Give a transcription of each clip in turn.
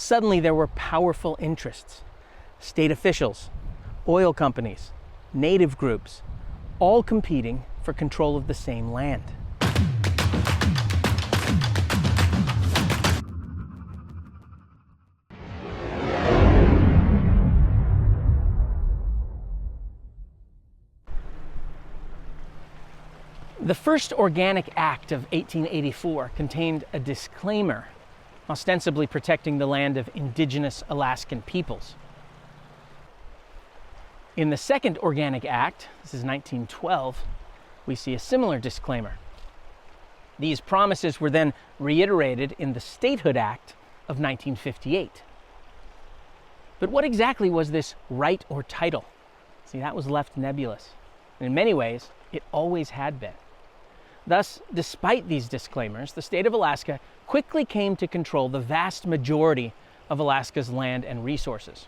Suddenly there were powerful interests, state officials, oil companies, native groups, all competing for control of the same land. The first Organic Act of 1884 contained a disclaimer ostensibly protecting the land of indigenous Alaskan peoples. In the second Organic Act, this is 1912, we see a similar disclaimer. These promises were then reiterated in the Statehood Act of 1958. But what exactly was this right or title? See, that was left nebulous. And in many ways, it always had been. Thus, despite these disclaimers, the state of Alaska quickly came to control the vast majority of Alaska's land and resources.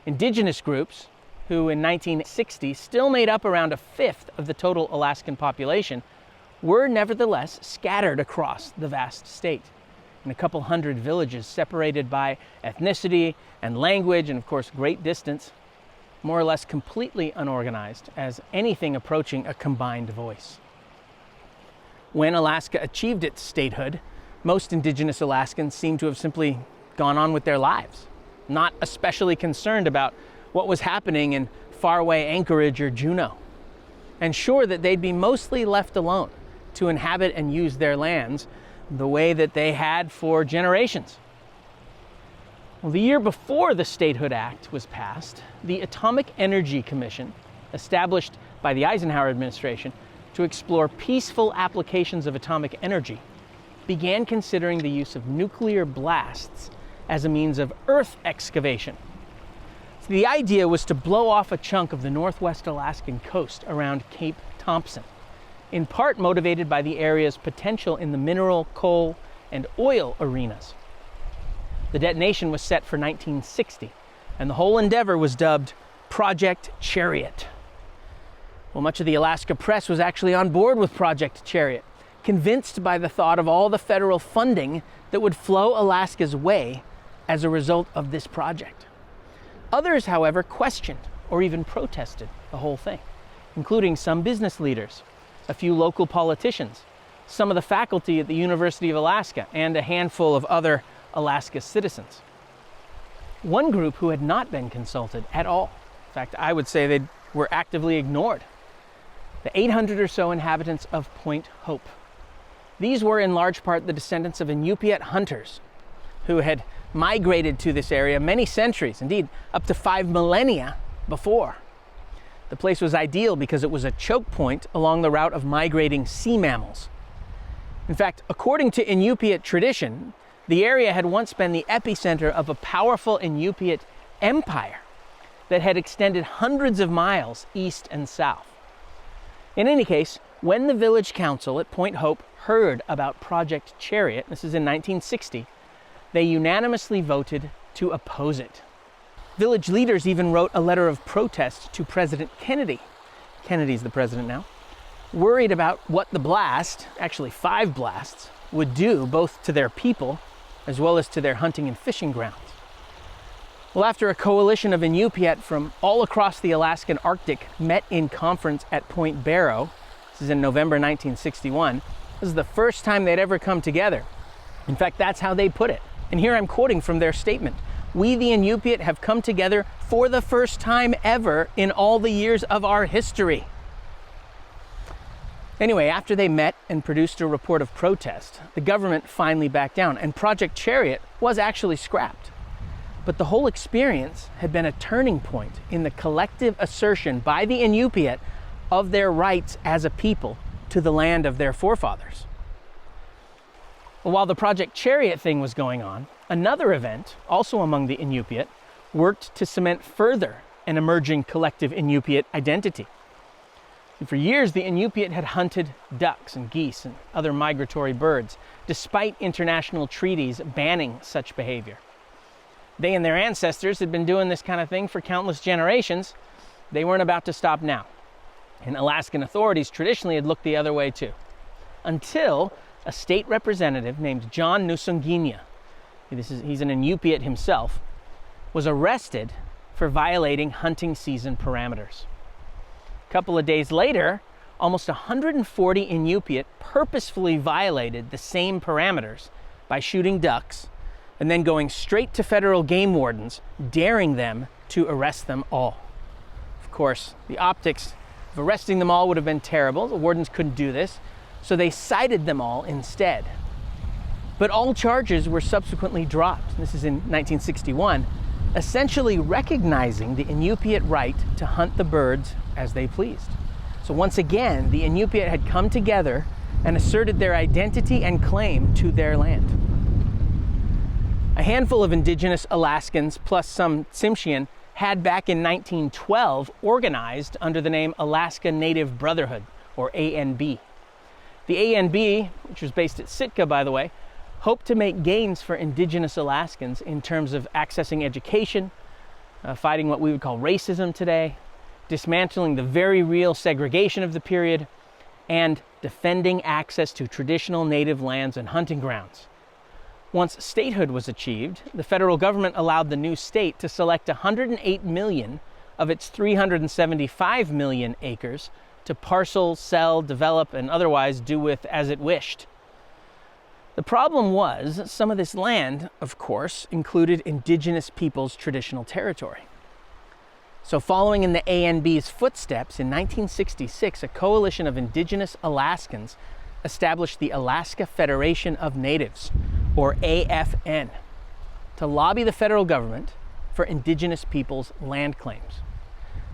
Indigenous groups, who in 1960 still made up around a fifth of the total Alaskan population, were nevertheless scattered across the vast state in a couple hundred villages separated by ethnicity and language and, of course, great distance, more or less completely unorganized as anything approaching a combined voice. When Alaska achieved its statehood, most indigenous Alaskans seem to have simply gone on with their lives, not especially concerned about what was happening in faraway Anchorage or Juneau, and sure that they'd be mostly left alone to inhabit and use their lands the way that they had for generations. Well, the year before the Statehood Act was passed, the Atomic Energy Commission, established by the Eisenhower administration to explore peaceful applications of atomic energy, began considering the use of nuclear blasts as a means of earth excavation. So the idea was to blow off a chunk of the northwest Alaskan coast around Cape Thompson, in part motivated by the area's potential in the mineral, coal, and oil arenas. The detonation was set for 1960, and the whole endeavor was dubbed Project Chariot. Well, much of the Alaska press was actually on board with Project Chariot, convinced by the thought of all the federal funding that would flow Alaska's way as a result of this project. Others, however, questioned or even protested the whole thing, including some business leaders, a few local politicians, some of the faculty at the University of Alaska, and a handful of other Alaska citizens. One group who had not been consulted at all, in fact, I would say they were actively ignored, the 800 or so inhabitants of Point Hope. These were in large part the descendants of Inupiat hunters who had migrated to this area many centuries, indeed up to 5 millennia before. The place was ideal because it was a choke point along the route of migrating sea mammals. In fact, according to Inupiat tradition, the area had once been the epicenter of a powerful Inupiat empire that had extended hundreds of miles east and south. In any case, when the village council at Point Hope heard about Project Chariot, this is in 1960, they unanimously voted to oppose it. Village leaders even wrote a letter of protest to President Kennedy. Kennedy's the president now, worried about what the blast, actually 5 blasts, would do both to their people as well as to their hunting and fishing grounds. Well, after a coalition of Inupiat from all across the Alaskan Arctic met in conference at Point Barrow, this is in November 1961, this is the first time they'd ever come together. In fact, that's how they put it. And here I'm quoting from their statement. "We, the Inupiat, have come together for the first time ever in all the years of our history." Anyway, after they met and produced a report of protest, the government finally backed down, and Project Chariot was actually scrapped. But the whole experience had been a turning point in the collective assertion by the Inupiat of their rights as a people to the land of their forefathers. While the Project Chariot thing was going on, another event, also among the Inupiat, worked to cement further an emerging collective Inupiat identity. And for years, the Inupiat had hunted ducks and geese and other migratory birds, despite international treaties banning such behavior. They and their ancestors had been doing this kind of thing for countless generations. They weren't about to stop now. And Alaskan authorities traditionally had looked the other way too, until a state representative named John Nusunginia he's an Inupiat himself, was arrested for violating hunting season parameters. A couple of days later, almost 140 Inupiat purposefully violated the same parameters by shooting ducks and then going straight to federal game wardens, daring them to arrest them all. Of course, the optics of arresting them all would have been terrible. The wardens couldn't do this, so they cited them all instead. But all charges were subsequently dropped. This is in 1961, essentially recognizing the Inupiat right to hunt the birds as they pleased. So once again, the Inupiat had come together and asserted their identity and claim to their land. A handful of indigenous Alaskans, plus some Tsimshian, had back in 1912 organized under the name Alaska Native Brotherhood, or ANB. The ANB, which was based at Sitka, by the way, hoped to make gains for indigenous Alaskans in terms of accessing education, fighting what we would call racism today, dismantling the very real segregation of the period, and defending access to traditional native lands and hunting grounds. Once statehood was achieved, the federal government allowed the new state to select 108 million of its 375 million acres to parcel, sell, develop, and otherwise do with as it wished. The problem was, some of this land, of course, included indigenous peoples' traditional territory. So following in the ANB's footsteps, in 1966, a coalition of indigenous Alaskans established the Alaska Federation of Natives, or AFN, to lobby the federal government for indigenous peoples' land claims.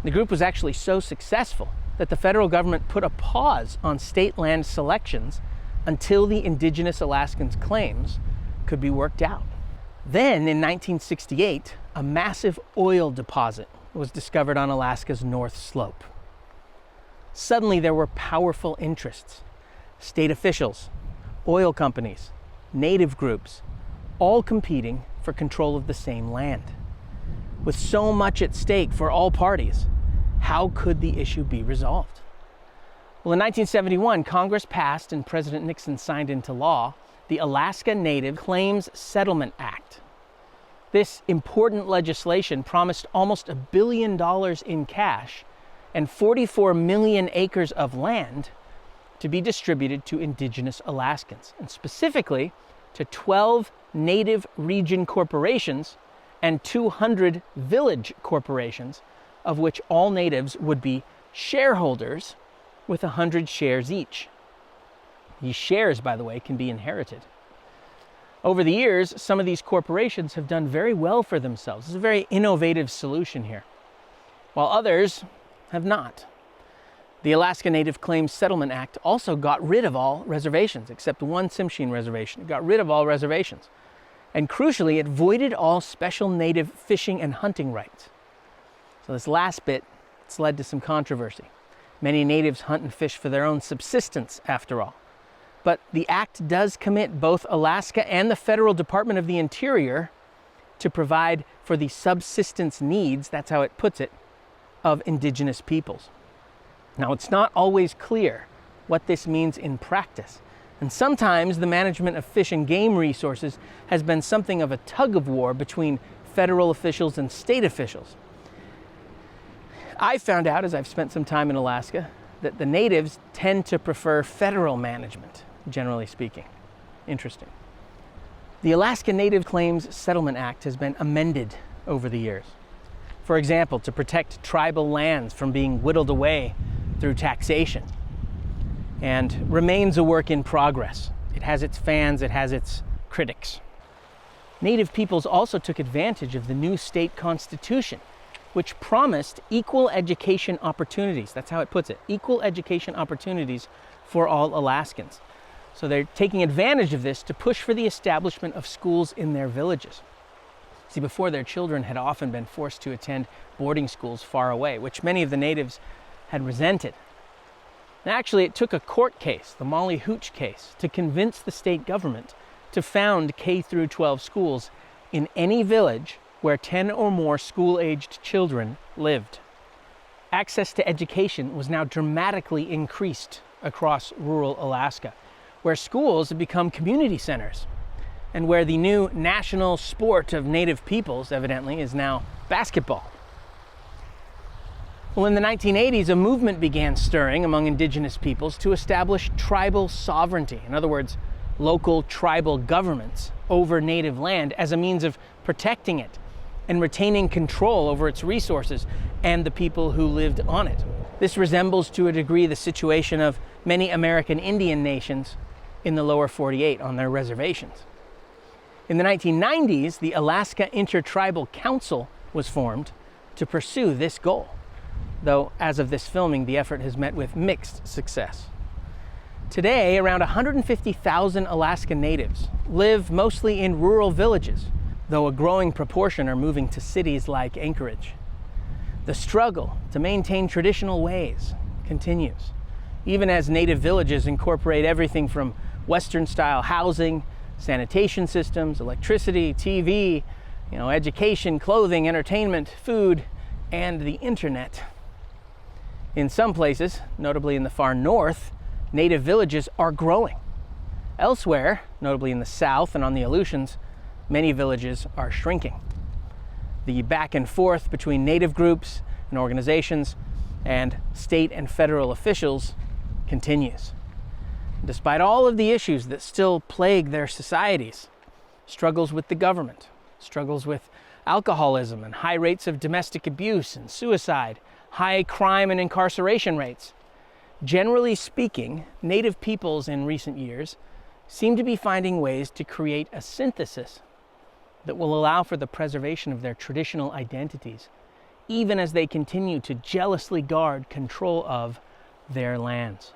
The group was actually so successful that the federal government put a pause on state land selections until the indigenous Alaskans' claims could be worked out. Then, in 1968, a massive oil deposit was discovered on Alaska's North Slope. Suddenly, there were powerful interests. State officials, oil companies, native groups, all competing for control of the same land. With so much at stake for all parties, how could the issue be resolved? Well, in 1971, Congress passed and President Nixon signed into law the Alaska Native Claims Settlement Act. This important legislation promised almost $1 billion in cash and 44 million acres of land to be distributed to indigenous Alaskans, and specifically to 12 native region corporations and 200 village corporations, of which all natives would be shareholders with 100 shares each. These shares, by the way, can be inherited. Over the years, some of these corporations have done very well for themselves. It's a very innovative solution here, while others have not. The Alaska Native Claims Settlement Act also got rid of all reservations, except one Tsimshian reservation. It got rid of all reservations. And crucially, it voided all special native fishing and hunting rights. So this last bit, it's led to some controversy. Many natives hunt and fish for their own subsistence, after all. But the act does commit both Alaska and the Federal Department of the Interior to provide for the subsistence needs, that's how it puts it, of indigenous peoples. Now, it's not always clear what this means in practice, and sometimes the management of fish and game resources has been something of a tug-of-war between federal officials and state officials. I found out, as I've spent some time in Alaska, that the natives tend to prefer federal management, generally speaking. Interesting. The Alaska Native Claims Settlement Act has been amended over the years. For example, to protect tribal lands from being whittled away through taxation, and remains a work in progress. It has its fans, it has its critics. Native peoples also took advantage of the new state constitution, which promised equal education opportunities. That's how it puts it, equal education opportunities for all Alaskans. So they're taking advantage of this to push for the establishment of schools in their villages. See, before, their children had often been forced to attend boarding schools far away, which many of the natives had resented. And actually, it took a court case, the Molly Hooch case, to convince the state government to found K-12 schools in any village where 10 or more school-aged children lived. Access to education was now dramatically increased across rural Alaska, where schools had become community centers. and where the new national sport of native peoples, evidently, is now basketball. Well, in the 1980s, a movement began stirring among indigenous peoples to establish tribal sovereignty. In other words, local tribal governments over native land as a means of protecting it and retaining control over its resources and the people who lived on it. This resembles to a degree the situation of many American Indian nations in the lower 48 on their reservations. In the 1990s, the Alaska Intertribal Council was formed to pursue this goal, though as of this filming, the effort has met with mixed success. Today, around 150,000 Alaska Natives live mostly in rural villages, though a growing proportion are moving to cities like Anchorage. The struggle to maintain traditional ways continues, even as native villages incorporate everything from Western-style housing, sanitation systems, electricity, TV, education, clothing, entertainment, food, and the internet. In some places, notably in the far north, native villages are growing. Elsewhere, notably in the south and on the Aleutians, many villages are shrinking. The back and forth between native groups and organizations and state and federal officials continues. Despite all of the issues that still plague their societies, struggles with the government, struggles with alcoholism and high rates of domestic abuse and suicide, high crime and incarceration rates. Generally speaking, native peoples in recent years seem to be finding ways to create a synthesis that will allow for the preservation of their traditional identities, even as they continue to jealously guard control of their lands.